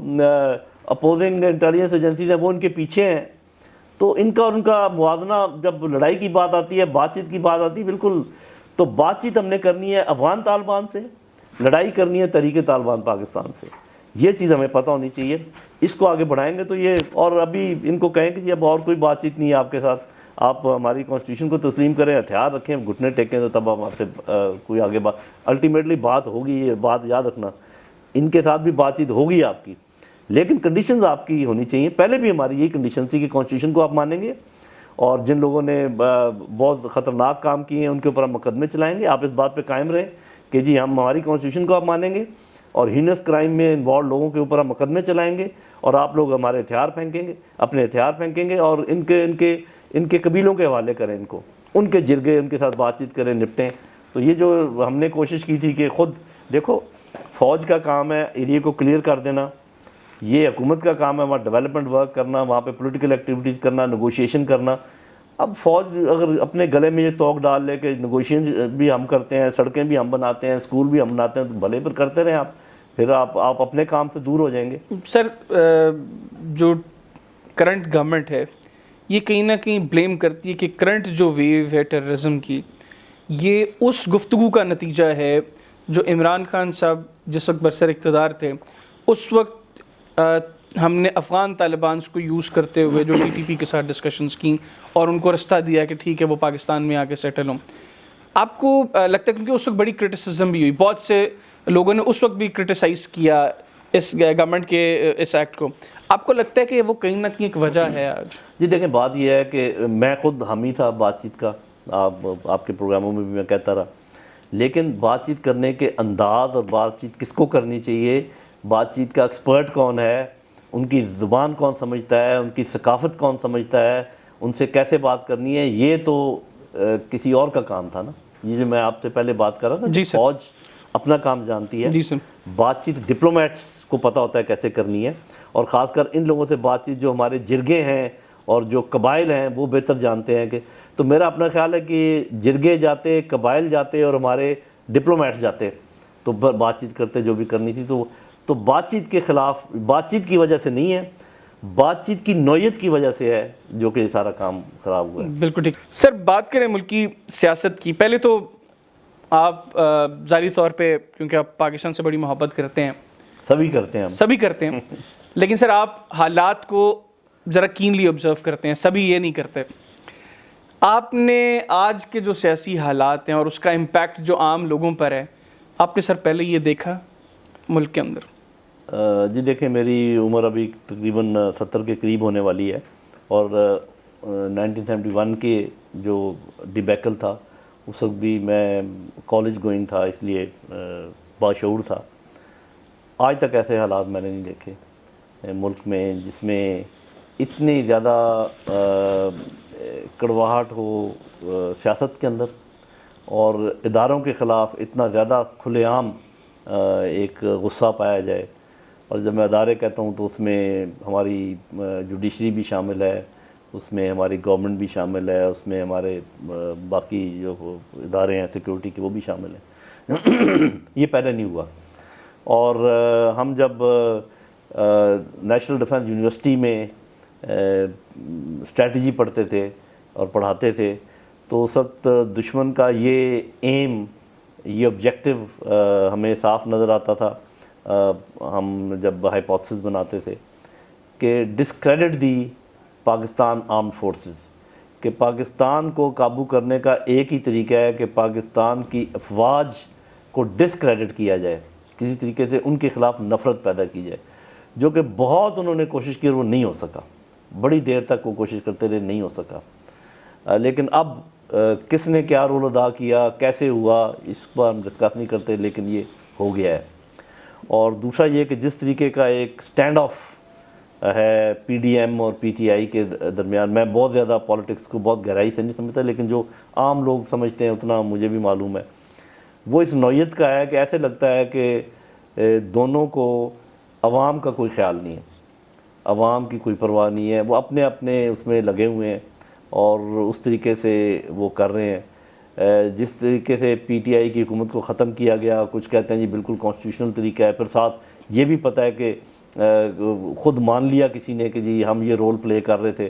اپوزنگ انٹیلیجنس ایجنسیز ہیں وہ ان کے پیچھے ہیں. تو ان کا اور ان کا موازنہ جب لڑائی کی بات آتی ہے, بات چیت کی بات آتی ہے, بالکل تو بات چیت ہم نے کرنی ہے افغان طالبان سے, لڑائی کرنی ہے تحریک طالبان پاکستان سے. یہ چیز ہمیں پتہ ہونی چاہیے. اس کو آگے بڑھائیں گے تو یہ, اور ابھی ان کو کہیں کہ جی اب اور کوئی بات چیت نہیں ہے آپ کے ساتھ, آپ ہماری کانسٹیٹیوشن کو تسلیم کریں, ہتھیار رکھیں, گھٹنے ٹیکیں, تو تب ہم آپ سے کوئی آگے بات الٹیمیٹلی بات ہوگی. یہ بات یاد رکھنا, ان کے ساتھ بھی بات چیت ہوگی آپ کی, لیکن کنڈیشنز آپ کی ہونی چاہیے. پہلے بھی ہماری یہی کنڈیشن تھی کہ کانسٹیٹیوشن کو آپ مانیں گے اور جن لوگوں نے بہت خطرناک کام کیے ہیں ان کے اوپر ہم مقدمے چلائیں گے. آپ اس بات پہ قائم رہیں کہ جی ہم ہماری کانسٹیٹیوشن کو آپ مانیں گے اور ہینس کرائم میں انوالو لوگوں کے اوپر ہم مقدمے چلائیں گے, اور آپ لوگ ہمارے ہتھیار پھینکیں گے, اپنے ہتھیار پھینکیں گے اور ان کے قبیلوں کے حوالے کریں, ان کو ان کے جرگے, ان کے ساتھ بات چیت کریں, نپٹیں. تو یہ جو ہم نے کوشش کی تھی کہ خود دیکھو فوج کا کام ہے ایریے کو کلیئر کر دینا, یہ حکومت کا کام ہے وہاں ڈیولپمنٹ ورک کرنا, وہاں پہ پولیٹیکل ایکٹیویٹیز کرنا, نیگوشیشن کرنا. اب فوج اگر اپنے گلے میں یہ توق ڈال لے کہ نیگوشیشن بھی ہم کرتے ہیں, سڑکیں بھی ہم بناتے ہیں, اسکول بھی ہم بناتے ہیں, تو بھلے پر کرتے رہیں آپ, پھر آپ اپنے کام سے دور ہو جائیں گے. سر جو کرنٹ گورنمنٹ ہے یہ کہیں نہ کہیں بلیم کرتی ہے کہ کرنٹ جو ویو ہے ٹیررزم کی یہ اس گفتگو کا نتیجہ ہے جو عمران خان صاحب جس وقت برسر اقتدار تھے اس وقت ہم نے افغان طالبانز کو یوز کرتے ہوئے جو ٹی ٹی پی کے ساتھ ڈسکشنز کیں اور ان کو رستہ دیا کہ ٹھیک ہے وہ پاکستان میں آ کے سیٹل ہوں. آپ کو لگتا ہے کیونکہ اس وقت بڑی کرٹیسزم بھی ہوئی, بہت سے لوگوں نے اس وقت بھی کرٹیسائز کیا اس گورنمنٹ کے اس ایکٹ کو, آپ کو لگتا ہے کہ وہ کہیں نہ کہیں ایک وجہ ہے آج؟ جی دیکھیں بات یہ ہے کہ میں خود حامی تھا بات چیت کا, آپ کے پروگراموں میں بھی میں کہتا رہا, لیکن بات چیت کرنے کے انداز اور بات چیت کس کو کرنی چاہیے, بات چیت کا ایکسپرٹ کون ہے, ان کی زبان کون سمجھتا ہے, ان کی ثقافت کون سمجھتا ہے, ان سے کیسے بات کرنی ہے, یہ تو کسی اور کا کام تھا نا. یہ جو میں آپ سے پہلے بات کر رہا تھا, فوج اپنا کام جانتی ہے, بات چیت ڈپلومیٹس کو پتہ ہوتا ہے کیسے کرنی ہے, اور خاص کر ان لوگوں سے بات چیت جو ہمارے جرگے ہیں اور جو قبائل ہیں وہ بہتر جانتے ہیں. کہ تو میرا اپنا خیال ہے کہ جرگے جاتے, قبائل جاتے اور ہمارے ڈپلومیٹس جاتے تو بات چیت کرتے جو بھی کرنی تھی. تو بات چیت کے خلاف, بات چیت کی وجہ سے نہیں ہے, بات چیت کی نوعیت کی وجہ سے ہے جو کہ سارا کام خراب ہوا ہے. بالکل ٹھیک. سر بات کریں ملکی سیاست کی, پہلے تو آپ ظاہری طور پہ کیونکہ آپ پاکستان سے بڑی محبت کرتے ہیں, سبھی کرتے ہیں لیکن سر آپ حالات کو ذرا کینلی آبزرو کرتے ہیں, سبھی یہ نہیں کرتے. آپ نے آج کے جو سیاسی حالات ہیں اور اس کا امپیکٹ جو عام لوگوں پر ہے, آپ نے سر پہلے یہ دیکھا ملک کے اندر؟ جی دیکھیں میری عمر ابھی تقریباً 70 کے قریب ہونے والی ہے, اور 1971 کے جو ڈیبیکل تھا اس وقت بھی میں کالج گوئنگ تھا, اس لیے باشعور تھا. آج تک ایسے حالات میں نے نہیں دیکھے ملک میں جس میں اتنی زیادہ کڑواہٹ ہو سیاست کے اندر, اور اداروں کے خلاف اتنا زیادہ کھلے عام ایک غصہ پایا جائے. اور جب میں ادارے کہتا ہوں تو اس میں ہماری جوڈیشری بھی شامل ہے, اس میں ہماری گورنمنٹ بھی شامل ہے, اس میں ہمارے باقی جو ادارے ہیں سیکورٹی کے وہ بھی شامل ہیں. یہ پہلے نہیں ہوا. اور ہم جب نیشنل ڈیفنس یونیورسٹی میں اسٹریٹجی پڑھتے تھے اور پڑھاتے تھے تو اس وقت دشمن کا یہ ایم, یہ آبجیکٹو ہمیں صاف نظر آتا تھا. ہم جب ہائپوتھسس بناتے تھے کہ ڈسکریڈٹ دی پاکستان آرمڈ فورسز, کہ پاکستان کو قابو کرنے کا ایک ہی طریقہ ہے کہ پاکستان کی افواج کو ڈسکریڈٹ کیا جائے, کسی طریقے سے ان کے خلاف نفرت پیدا کی جائے, جو کہ بہت انہوں نے کوشش کی اور وہ نہیں ہو سکا. بڑی دیر تک وہ کوشش کرتے رہے, نہیں ہو سکا. لیکن اب کس نے کیا رول ادا کیا, کیسے ہوا, اس پر ہم ڈسکس نہیں کرتے, لیکن یہ ہو گیا ہے. اور دوسرا یہ کہ جس طریقے کا ایک سٹینڈ آف ہے پی ڈی ایم اور پی ٹی آئی کے درمیان, میں بہت زیادہ پالیٹکس کو بہت گہرائی سے نہیں سمجھتا, لیکن جو عام لوگ سمجھتے ہیں اتنا مجھے بھی معلوم ہے, وہ اس نوعیت کا ہے کہ ایسے لگتا ہے کہ دونوں کو عوام کا کوئی خیال نہیں ہے, عوام کی کوئی پرواہ نہیں ہے, وہ اپنے اپنے اس میں لگے ہوئے ہیں اور اس طریقے سے وہ کر رہے ہیں. جس طریقے سے پی ٹی آئی کی حکومت کو ختم کیا گیا, کچھ کہتے ہیں جی بالکل کانسٹیٹیوشنل طریقہ ہے, پھر ساتھ یہ بھی پتہ ہے کہ خود مان لیا کسی نے کہ جی ہم یہ رول پلے کر رہے تھے.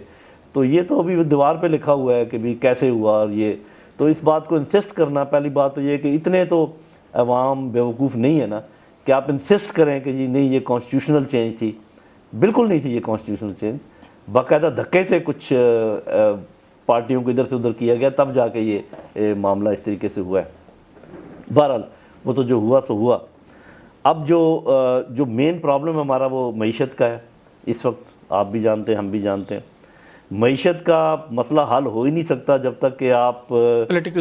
تو یہ تو ابھی دیوار پہ لکھا ہوا ہے کہ بھی کیسے ہوا, اور یہ تو اس بات کو انسسٹ کرنا, پہلی بات تو یہ کہ اتنے تو عوام بیوقوف نہیں ہے نا کہ آپ انسسٹ کریں کہ جی نہیں یہ کانسٹیٹیوشنل چینج تھی. بالکل نہیں تھی یہ کانسٹیٹیوشنل چینج, باقاعدہ دھکے سے کچھ پارٹیوں کو ادھر سے ادھر کیا گیا, تب جا کے یہ معاملہ اس طریقے سے ہوا ہے. بہرحال وہ تو جو ہوا سو ہوا. اب جو مین پرابلم ہمارا وہ معیشت کا ہے اس وقت, آپ بھی جانتے ہیں ہم بھی جانتے ہیں. معیشت کا مسئلہ حل ہو ہی نہیں سکتا جب تک کہ آپ پولیٹیکل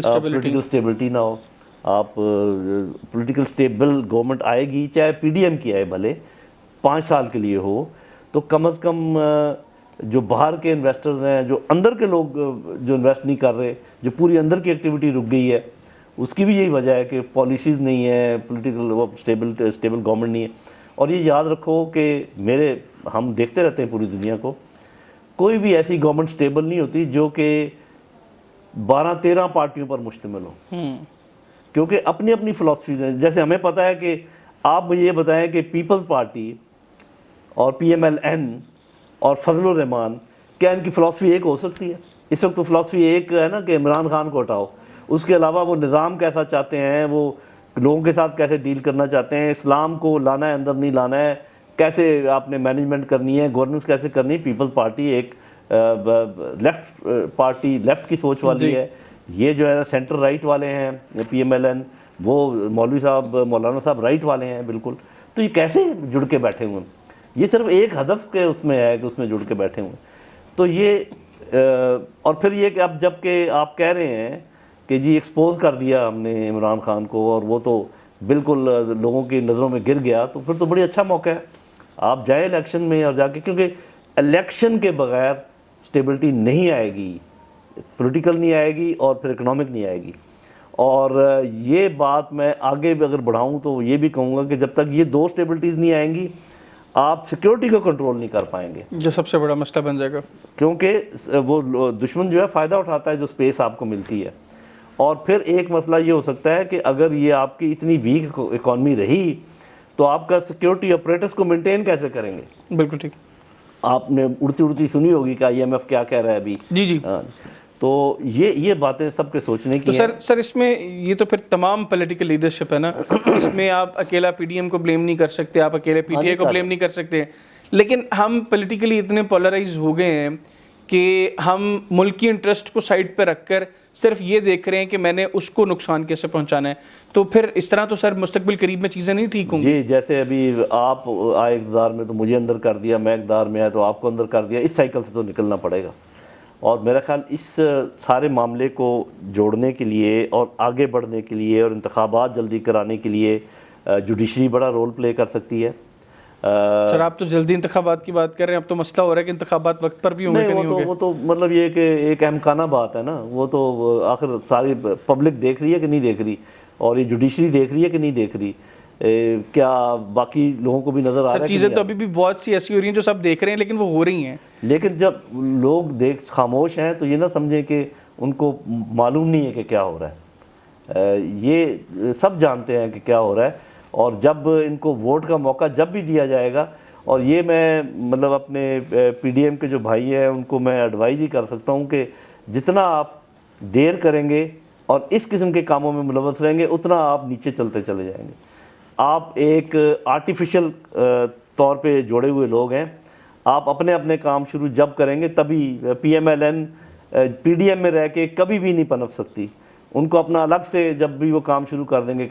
اسٹیبلٹی نہ ہو. آپ پولیٹیکل اسٹیبل گورنمنٹ آئے گی, چاہے پی ڈی ایم کی آئے بھلے 5 سال کے لیے ہو, تو کم از کم جو باہر کے انویسٹرز ہیں, جو اندر کے لوگ جو انویسٹ نہیں کر رہے, جو پوری اندر کی ایکٹیویٹی رک گئی ہے, اس کی بھی یہی وجہ ہے کہ پالیسیز نہیں ہے, پولیٹیکل اسٹیبل گورنمنٹ نہیں ہے. اور یہ یاد رکھو کہ ہم دیکھتے رہتے ہیں پوری دنیا کو, کوئی بھی ایسی گورنمنٹ اسٹیبل نہیں ہوتی جو کہ 12-13 پارٹیوں پر مشتمل ہو, کیونکہ اپنی اپنی فلاسفیز ہیں. جیسے ہمیں پتہ ہے کہ آپ مجھے یہ بتائیں کہ پیپلز پارٹی اور پی ایم ایل این اور فضل الرحمان, کیا ان کی فلاسفی ایک ہو سکتی ہے؟ اس وقت تو فلاسفی ایک ہے نا کہ عمران خان کو ہٹاؤ, اس کے علاوہ وہ نظام کیسا چاہتے ہیں, وہ لوگوں کے ساتھ کیسے ڈیل کرنا چاہتے ہیں, اسلام کو لانا ہے اندر نہیں لانا ہے, کیسے آپ نے مینجمنٹ کرنی ہے, گورننس کیسے کرنی ہے. پیپلز پارٹی ایک لیفٹ پارٹی, لیفٹ کی سوچ والی ہے. یہ جو ہے سینٹر رائٹ والے ہیں پی ایم ایل این, وہ مولوی صاحب مولانا صاحب رائٹ والے ہیں بالکل. تو یہ کیسے جڑ کے بیٹھے ہوئے ہیں؟ یہ صرف ایک ہدف کے اس میں ہے کہ اس میں جڑ کے بیٹھے ہوئے ہیں. تو یہ اور پھر یہ کہ اب جب کہ آپ کہہ رہے ہیں کہ جی ایکسپوز کر دیا ہم نے عمران خان کو, اور وہ تو بالکل لوگوں کی نظروں میں گر گیا, تو پھر تو بڑی اچھا موقع ہے آپ جائیں الیکشن میں اور جا کے, کیونکہ الیکشن کے بغیر اسٹیبلٹی نہیں آئے گی, پولیٹیکل نہیں آئے گی اور پھر اکنامک نہیں آئے گی. اور یہ بات میں آگے بھی اگر بڑھاؤں تو یہ بھی کہوں گا کہ جب تک یہ 2 اسٹیبلٹیز نہیں آئیں گی, آپ سیکیورٹی کو کنٹرول نہیں کر پائیں گے, جو سب سے بڑا مسئلہ بن جائے گا. کیونکہ وہ دشمن جو ہے فائدہ اٹھاتا ہے جو سپیس آپ کو ملتی ہے. اور پھر ایک مسئلہ یہ ہو سکتا ہے کہ اگر یہ آپ کی اتنی ویک اکانومی رہی, تو آپ کا سیکیورٹی اپریٹس کو مینٹین کیسے کریں گے؟ بالکل ٹھیک. آپ نے اڑتی سنی ہوگی کہ آئی ایم ایف کیا کہہ رہا ہے ابھی. جی. تو یہ باتیں سب کے سوچنے کی ہیں. تو سر اس میں یہ تو پھر تمام پولیٹیکل لیڈرشپ ہے نا, اس میں آپ اکیلا پی ڈی ایم کو بلیم نہیں کر سکتے, آپ اکیلے پی ٹی آئی کو بلیم نہیں کر سکتے. لیکن ہم پولیٹیکلی اتنے پولرائز ہو گئے ہیں کہ ہم ملکی انٹرسٹ کو سائڈ پہ رکھ کر صرف یہ دیکھ رہے ہیں کہ میں نے اس کو نقصان کیسے پہنچانا ہے. تو پھر اس طرح تو سر مستقبل قریب میں چیزیں نہیں ٹھیک ہوں گی. جی, جیسے ابھی آپ آئے اقتدار میں تو مجھے اندر کر دیا, میں اقتدار میں آیا تو آپ کو اندر کر دیا, اس سائیکل سے تو نکلنا پڑے گا. اور میرا خیال اس سارے معاملے کو جوڑنے کے لیے اور آگے بڑھنے کے لیے اور انتخابات جلدی کرانے کے لیے جوڈیشری بڑا رول پلے کر سکتی ہے. سر آپ تو جلدی انتخابات کی بات کر رہے ہیں, اب تو مسئلہ ہو رہا ہے کہ انتخابات وقت پر بھی ہوں گے کہ نہیں ہوں گے. وہ تو مطلب یہ کہ ایک احمقانہ بات ہے نا, وہ تو آخر ساری پبلک دیکھ رہی ہے کہ نہیں دیکھ رہی, اور یہ جوڈیشری دیکھ رہی ہے کہ نہیں دیکھ رہی, کیا باقی لوگوں کو بھی نظر آ رہا ہے؟ سر چیزیں تو ابھی بھی بہت سی ایسی ہو رہی ہیں جو سب دیکھ رہے ہیں لیکن وہ ہو رہی ہیں. لیکن جب لوگ خاموش ہیں تو یہ نہ سمجھیں کہ ان کو معلوم نہیں ہے کہ کیا ہو رہا ہے. یہ سب جانتے ہیں کہ کیا ہو رہا ہے, اور جب ان کو ووٹ کا موقع جب بھی دیا جائے گا, اور یہ میں مطلب اپنے پی ڈی ایم کے جو بھائی ہیں ان کو میں ایڈوائز ہی کر سکتا ہوں کہ جتنا آپ دیر کریں گے اور اس قسم کے کاموں میں ملوث رہیں گے, اتنا آپ نیچے چلتے چلے جائیں گے. آپ ایک آرٹیفیشل طور پہ جوڑے ہوئے لوگ ہیں, آپ اپنے اپنے کام شروع جب کریں گے تبھی. P M L N P D M میں رہ کے کبھی بھی نہیں پنپ سکتی, ان کو اپنا الگ سے جب بھی وہ کام شروع کر دیں گے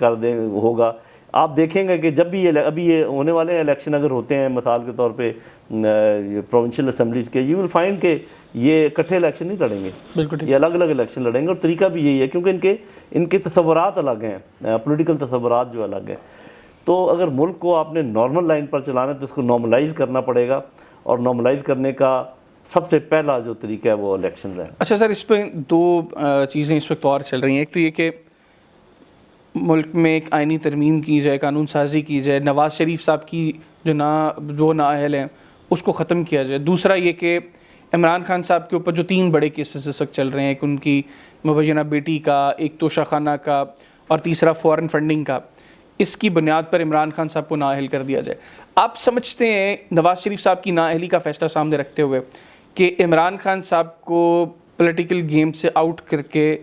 ہوگا. آپ دیکھیں گے کہ جب بھی ابھی یہ ہونے والے ہیں الیکشن اگر ہوتے ہیں مثال کے طور پہ پروونشل اسمبلیز کے، یو ول فائنڈ کہ یہ اکٹھے الیکشن نہیں لڑیں گے، بالکل ٹھیک. یہ الگ الگ الیکشن لڑیں گے، اور طریقہ بھی یہی ہے کیونکہ ان کے تصورات الگ ہیں، پولیٹیکل تصورات جو الگ ہیں. تو اگر ملک کو آپ نے نارمل لائن پر چلانا ہے تو اس کو نارملائز کرنا پڑے گا، اور نارملائز کرنے کا سب سے پہلا جو طریقہ ہے وہ الیکشن ہے. اچھا سر، اس پہ دو چیزیں اس وقت اور چل رہی ہیں. ایک تو یہ کہ ملک میں ایک آئینی ترمیم کی جائے، قانون سازی کی جائے، نواز شریف صاحب کی جو نااہل ہیں اس کو ختم کیا جائے. دوسرا یہ کہ عمران خان صاحب کے اوپر جو 3 بڑے کیسز اس وقت چل رہے ہیں، ایک ان کی مبینہ بیٹی کا، ایک توشہ خانہ کا، اور تیسرا فورن فنڈنگ کا، اس کی بنیاد پر عمران خان صاحب کو نااہل کر دیا جائے. آپ سمجھتے ہیں نواز شریف صاحب کی نااہلی کا فیصلہ سامنے رکھتے ہوئے کہ عمران خان صاحب کو پولیٹیکل گیم سے آؤٹ کر کے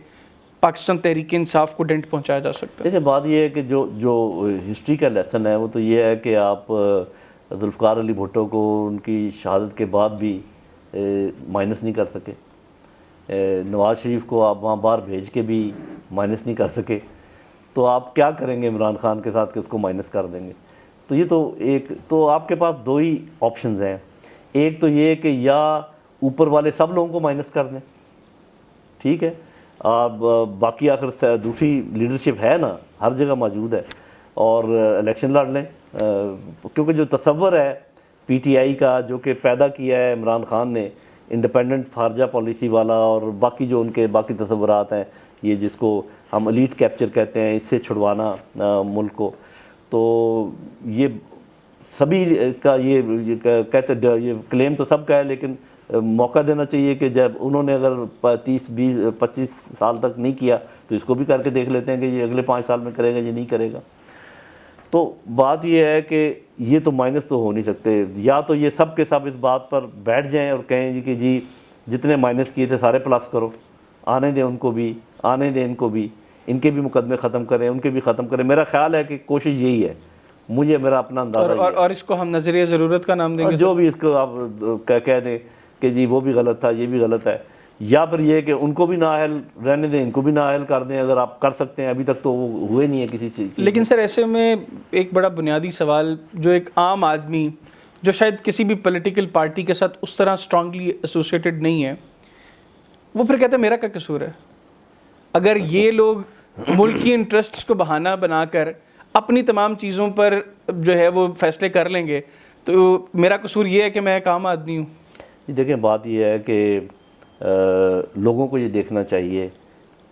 پاکستان تحریک انصاف کو ڈنٹ پہنچایا جا سکتا ہے؟ دیکھیں بات یہ ہے کہ جو ہسٹری کا لیسن ہے وہ تو یہ ہے کہ آپ ذوالفقار علی بھٹو کو ان کی شہادت کے بعد بھی مائنس نہیں کر سکے، نواز شریف کو آپ وہاں باہر بھیج کے بھی مائنس نہیں کر سکے، تو آپ کیا کریں گے عمران خان کے ساتھ کہ اس کو مائنس کر دیں گے؟ تو یہ تو آپ کے پاس 2 ہی آپشنز ہیں. ایک تو یہ کہ یا اوپر والے سب لوگوں کو مائنس کر دیں، ٹھیک ہے، آپ باقی آخر دوسری لیڈرشپ ہے نا ہر جگہ موجود ہے، اور الیکشن لڑ لیں. کیونکہ جو تصور ہے پی ٹی آئی کا جو کہ پیدا کیا ہے عمران خان نے، انڈیپینڈنٹ خارجہ پالیسی والا، اور باقی جو ان کے باقی تصورات ہیں، یہ جس کو ہم ایلیٹ کیپچر کہتے ہیں، اس سے چھڑوانا ملک کو، تو یہ سبھی کا یہ کہتے یہ کلیم تو سب کا ہے، لیکن موقع دینا چاہیے کہ جب انہوں نے اگر 30-20-25 سال تک نہیں کیا تو اس کو بھی کر کے دیکھ لیتے ہیں کہ یہ اگلے 5 سال میں کرے گا یہ نہیں کرے گا. تو بات یہ ہے کہ یہ تو مائنس تو ہو نہیں سکتے. یا تو یہ سب کے سب اس بات پر بیٹھ جائیں اور کہیں جی کہ جی جتنے مائنس کیے تھے سارے پلس کرو، آنے دیں ان کو بھی، آنے دیں ان کو بھی، ان کے بھی مقدمے ختم کریں، ان کے بھی ختم کریں. میرا خیال ہے کہ کوشش یہی ہے، میرا اپنا اندازہ ہے. اور اس کو ہم نظریہ ضرورت کا نام دیں گے، جو بھی اس کو آپ کہہ دیں کہ جی وہ بھی غلط تھا یہ بھی غلط ہے، یا پھر یہ کہ ان کو بھی نااہل رہنے دیں، ان کو بھی نااہل کر دیں اگر آپ کر سکتے ہیں. ابھی تک تو وہ ہوئے نہیں ہے کسی چیز. لیکن سر ایسے میں ایک بڑا بنیادی سوال، جو ایک عام آدمی جو شاید کسی بھی پولیٹیکل پارٹی کے ساتھ اس طرح اسٹرانگلی ایسوسیٹڈ نہیں ہے، وہ پھر کہتا ہے میرا کیا قصور ہے؟ اگر یہ لوگ ملکی انٹرسٹس کو بہانہ بنا کر اپنی تمام چیزوں پر جو ہے وہ فیصلے کر لیں گے تو میرا قصور یہ ہے کہ میں ایک عام آدمی ہوں. دیکھیں بات یہ ہے کہ لوگوں کو یہ دیکھنا چاہیے،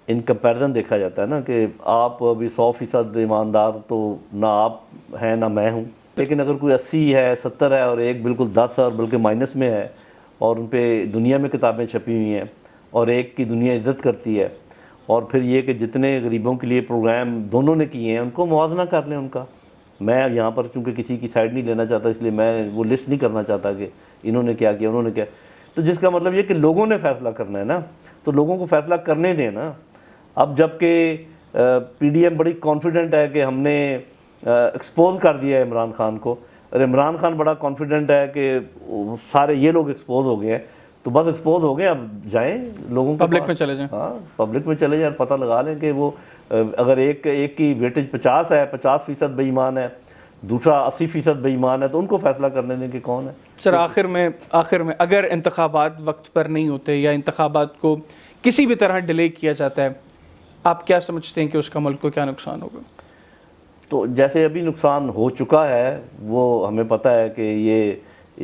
ان کمپیریزن دیکھا جاتا ہے نا کہ آپ ابھی 100% ایماندار تو نہ آپ ہیں نہ میں ہوں، لیکن اگر کوئی 80 ہے 70 ہے اور ایک بالکل 10 اور بلکہ مائنس میں ہے، اور ان پہ دنیا میں کتابیں چھپی ہوئی ہیں، اور ایک کی دنیا عزت کرتی ہے، اور پھر یہ کہ جتنے غریبوں کے لیے پروگرام دونوں نے کیے ہیں ان کو موازنہ کر لیں ان کا. میں یہاں پر چونکہ کسی کی سائڈ نہیں لینا چاہتا، اس لیے میں وہ لسٹ نہیں کرنا چاہتا کہ انہوں نے کیا کیا انہوں نے کیا. تو جس کا مطلب یہ کہ لوگوں نے فیصلہ کرنا ہے نا، تو لوگوں کو فیصلہ کرنے دیں نا. اب جب کہ پی ڈی ایم بڑی کانفیڈنٹ ہے کہ ہم نے ایکسپوز کر دیا ہے عمران خان کو، اور عمران خان بڑا کانفیڈنٹ ہے کہ سارے یہ لوگ ایکسپوز ہو گئے ہیں، تو بس ایکسپوز ہو گئے، اب جائیں لوگوں کو پبلک میں چلے جائیں. ہاں پبلک میں چلے جائیں، پتہ لگا لیں کہ وہ اگر ایک کی ویٹیج 50 ہے، 50% بے ایمان ہے، دوسرا 80% بے ایمان ہے، تو ان کو فیصلہ کرنے دیں کہ کون ہے. سر آخر میں اگر انتخابات وقت پر نہیں ہوتے یا انتخابات کو کسی بھی طرح ڈیلے کیا جاتا ہے، آپ کیا سمجھتے ہیں کہ اس کا ملک کو کیا نقصان ہوگا؟ تو جیسے ابھی نقصان ہو چکا ہے وہ ہمیں پتہ ہے کہ یہ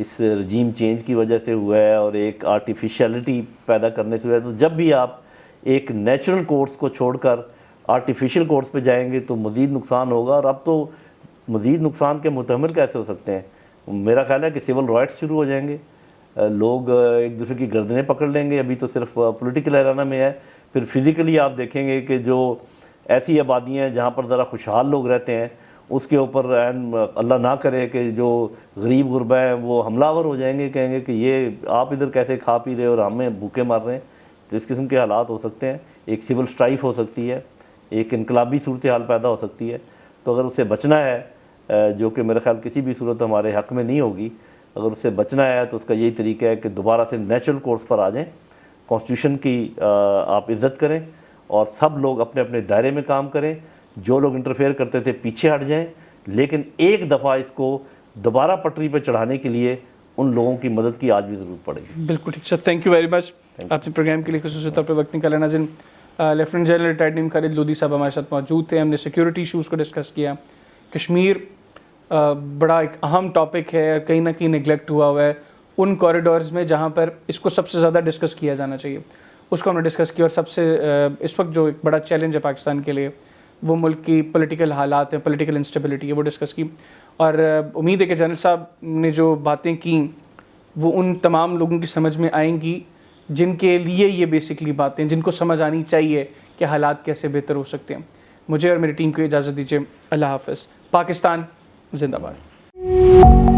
اس رجیم چینج کی وجہ سے ہوا ہے اور ایک آرٹیفیشلٹی پیدا کرنے سے ہوا ہے. تو جب بھی آپ ایک نیچرل کورس کو چھوڑ کر آرٹیفیشل کورس پہ جائیں گے تو مزید نقصان ہوگا. اور اب تو مزید نقصان کے متحمل کیسے ہو سکتے ہیں؟ میرا خیال ہے کہ سول رائٹس شروع ہو جائیں گے، لوگ ایک دوسرے کی گردنیں پکڑ لیں گے. ابھی تو صرف پولیٹیکل ایرانا میں ہے، پھر فزیکلی آپ دیکھیں گے کہ جو ایسی آبادیاں ہیں جہاں پر ذرا خوشحال لوگ رہتے ہیں، اس کے اوپر اللہ نہ کرے کہ جو غریب غربا ہیں وہ حملہ آور ہو جائیں گے، کہیں گے کہ یہ آپ ادھر کیسے کھا پی رہے اور ہمیں بھوکے مار رہے ہیں. تو اس قسم کے حالات ہو سکتے ہیں. ایک سول اسٹرائف ہو سکتی ہے، ایک انقلابی صورتحال پیدا ہو سکتی ہے. تو اگر اسے بچنا ہے، جو کہ میرے خیال کسی بھی صورت ہمارے حق میں نہیں ہوگی، اگر اسے بچنا ہے تو اس کا یہی طریقہ ہے کہ دوبارہ سے نیچرل کورس پر آ جائیں، کانسٹیٹیوشن کی آپ عزت کریں، اور سب لوگ اپنے اپنے دائرے میں کام کریں. جو لوگ انٹرفیئر کرتے تھے پیچھے ہٹ جائیں، لیکن ایک دفعہ اس کو دوبارہ پٹری پہ چڑھانے کے لیے ان لوگوں کی مدد کی آج بھی ضرورت پڑے گی. بالکل ٹھیک سر, تھینک یو ویری مچ. آپ نے پروگرام کے لیے خصوصی طور پہ وقت نکالا. ناظرین, لیفٹیننٹ جنرل ریٹائرڈ نیم خالد لودھی صاحب ہمارے ساتھ موجود تھے. ہم نے سیکیورٹی ایشوز کو ڈسکس کیا. کشمیر بڑا ایک اہم ٹاپک ہے, کہیں نہ کہیں نگلیکٹ ہوا ہے ان کوریڈورز میں جہاں پر اس کو سب سے زیادہ ڈسکس کیا جانا چاہیے, اس کو ہم نے ڈسکس کیا. اور سب سے اس وقت جو ایک بڑا چیلنج ہے پاکستان کے لیے وہ ملک کی پولیٹیکل حالات ہیں, پولیٹیکل انسٹیبلٹی ہے, وہ ڈسکس کی. اور امید ہے کہ جنرل صاحب نے جو باتیں کیں وہ ان تمام لوگوں کی سمجھ میں آئیں گی جن کے لیے یہ بیسکلی باتیں, جن کو سمجھ آنی چاہیے کہ حالات کیسے بہتر ہو سکتے ہیں. مجھے اور میری ٹیم کو اجازت دیجیے. اللہ حافظ. پاکستان زندہ باد.